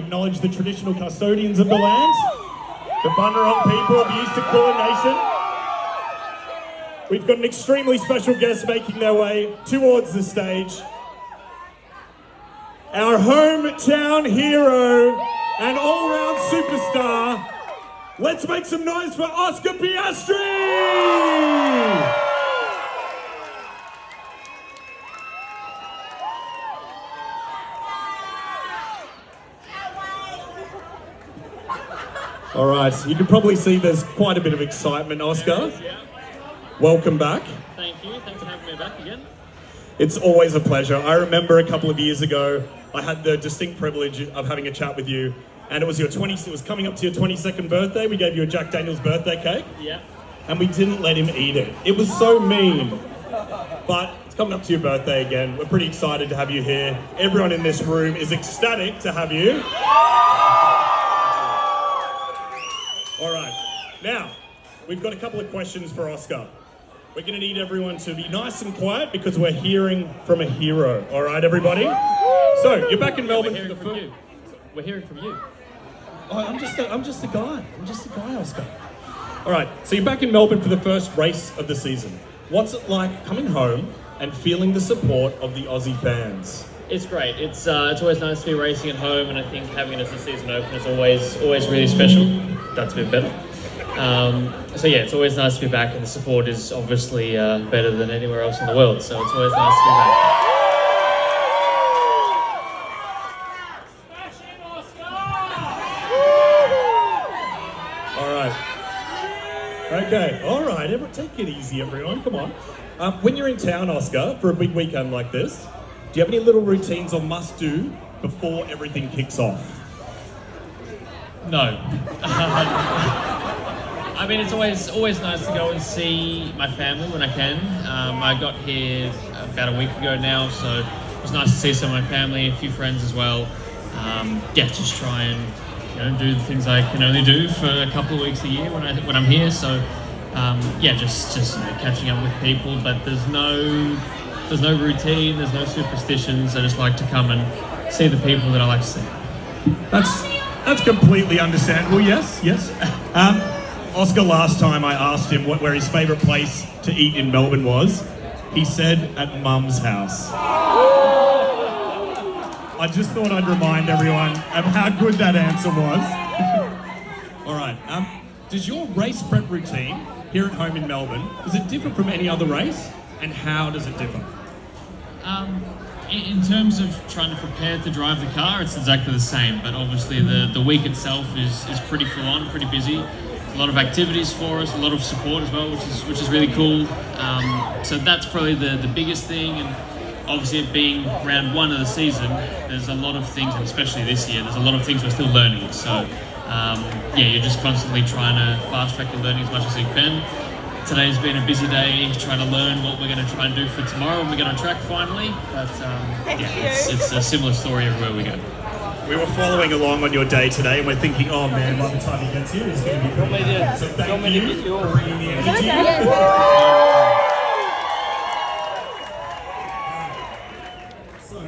Acknowledge the traditional custodians of the land, the Bunurong people of the Eastern Kulin Nation. We've got an extremely special guest making their way towards the stage. Our hometown hero and all-round superstar. Let's make some noise for Oscar Piastri! All right, you can probably see there's quite a bit of excitement, Oscar. Welcome back. Thank you. Thanks for having me back again. It's always a pleasure. I remember a couple of years ago, I had the distinct privilege of having a chat with you, and it was it was coming up to your 22nd birthday. We gave you a Jack Daniel's birthday cake. Yeah. And we didn't let him eat it. It was so mean. But it's coming up to your birthday again. We're pretty excited to have you here. Everyone in this room is ecstatic to have you. All right, now, we've got a couple of questions for Oscar. We're gonna need everyone to be nice and quiet because we're hearing from a hero. All right, everybody? So, you're back in Melbourne for the first... We're hearing from you. Oh, I'm just a guy, Oscar. All right, so you're back in Melbourne for the first race of the season. What's it like coming home and feeling the support of the Aussie fans? It's great. It's always nice to be racing at home, and I think having it as a season opener is always really special. That's a bit better. So yeah, it's always nice to be back, and the support is obviously better than anywhere else in the world. So it's always nice to be back. All right. Okay. All right. Take it easy, everyone. Come on. When you're in town, Oscar, for a big weekend like this, do you have any little routines or must-do before everything kicks off? No. I mean, it's always nice to go and see my family when I can. I got here about a week ago now, so it was nice to see some of my family, a few friends as well. Just try and do the things I can only do for a couple of weeks a year when I'm here. So just catching up with people. But there's no routine, there's no superstitions. I just like to come and see the people that I like to see. That's completely understandable, yes. Oscar, last time I asked him where his favourite place to eat in Melbourne was, he said at Mum's house. I just thought I'd remind everyone of how good that answer was. All right, does your race prep routine here at home in Melbourne, is it different from any other race? And how does it differ? In terms of trying to prepare to drive the car, it's exactly the same, but obviously the week itself is pretty full on, pretty busy. A lot of activities for us, a lot of support as well, which is really cool. So that's probably the biggest thing, and obviously it being round one of the season, there's a lot of things, and especially this year, there's a lot of things we're still learning. So you're just constantly trying to fast track your learning as much as you can. Today's been a busy day trying to learn what we're going to try and do for tomorrow when we get on track finally. But it's a similar story everywhere we go. We were following along on your day today, and we're thinking, oh man, by the time he gets here, he's going to be pretty good. So thank you for bringing the energy. So,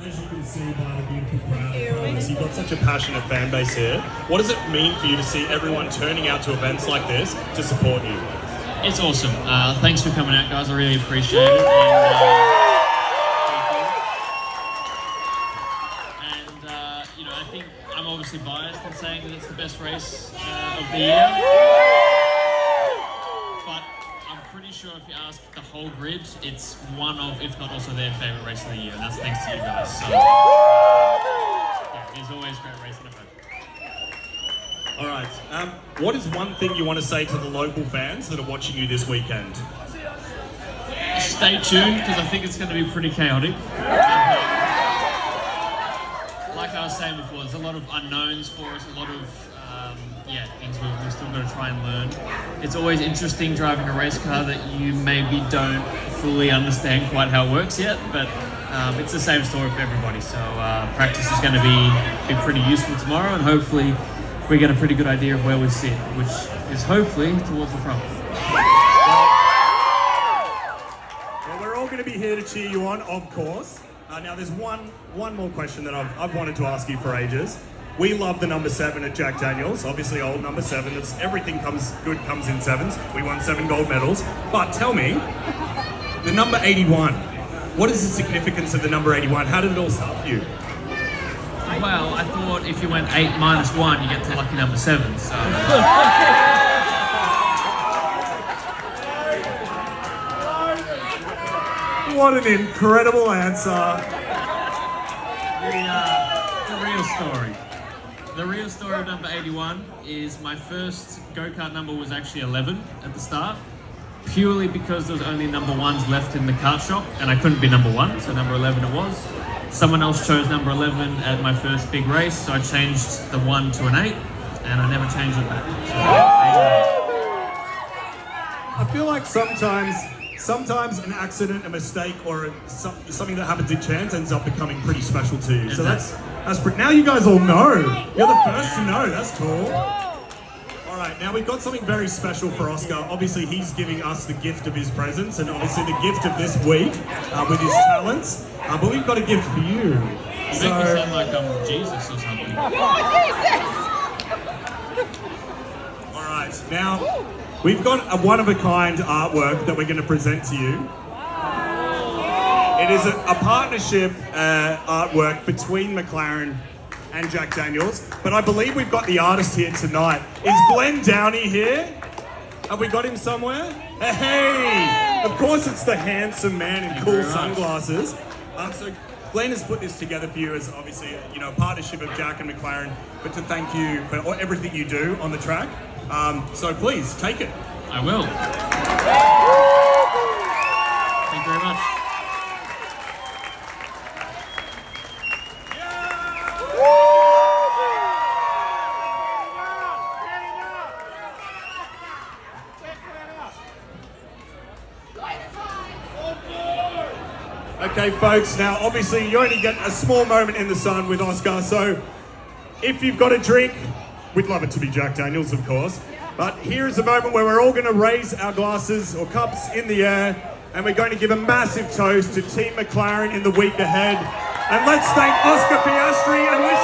as you can see by the beautiful crowd in front of us, you've got such a passionate fan base here. What does it mean for you to see everyone turning out to events like this to support you? It's awesome. Thanks for coming out, guys. I really appreciate it. And I think I'm obviously biased in saying that it's the best race of the year. But I'm pretty sure if you ask the whole grid, it's one of, if not also their favourite race of the year. And that's thanks to you guys. So, there's always great racing at home. All right. What is one thing you want to say to the local fans that are watching you this weekend? Stay tuned, because I think it's going to be pretty chaotic. Like I was saying before, there's a lot of unknowns for us, a lot of things we've still got to try and learn. It's always interesting driving a race car that you maybe don't fully understand quite how it works yet, but it's the same story for everybody. So practice is going to be pretty useful tomorrow, and hopefully we get a pretty good idea of where we sit, which is hopefully towards the front. Well, we're all going to be here to cheer you on, of course. Now there's one more question that I've wanted to ask you for ages. We love the number 7 at Jack Daniels, obviously old number 7. That's everything good comes in 7s. We won 7 gold medals. But tell me, the number 81. What is the significance of the number 81? How did it all start for you? Well, I thought if you went 8 minus 1, you get to lucky number 7. So. What an incredible answer. The real story of number 81 is my first go-kart number was actually 11 at the start, purely because there was only number 1s left in the kart shop, and I couldn't be number 1, so number 11 it was. Someone else chose number 11 at my first big race, so I changed the 1 to an 8, and I never changed it back. So, I feel like sometimes an accident, a mistake, or something that happens in chance ends up becoming pretty special to you. So that's now you guys all know. You're the first to know. That's cool. All right, now we've got something very special for Oscar. Obviously, he's giving us the gift of his presence, and obviously the gift of this week with his talents. But we've got a gift for you. You make me sound like I'm Jesus or something. All right, now we've got a one-of-a-kind artwork that we're going to present to you. It is a partnership artwork between McLaren and Jack Daniels, but I believe we've got the artist here tonight. Is Glenn Downey here? Have we got him somewhere? Hey! Of course it's the handsome man in cool sunglasses. So Glenn has put this together for you as obviously a partnership of Jack and McLaren, but to thank you for everything you do on the track. So please, take it. I will. Thank you very much. Okay, folks, now obviously you only get a small moment in the sun with Oscar, so if you've got a drink, we'd love it to be Jack Daniels, of course, but here is a moment where we're all going to raise our glasses or cups in the air, and we're going to give a massive toast to Team McLaren in the week ahead. And let's thank Oscar Piastri and wish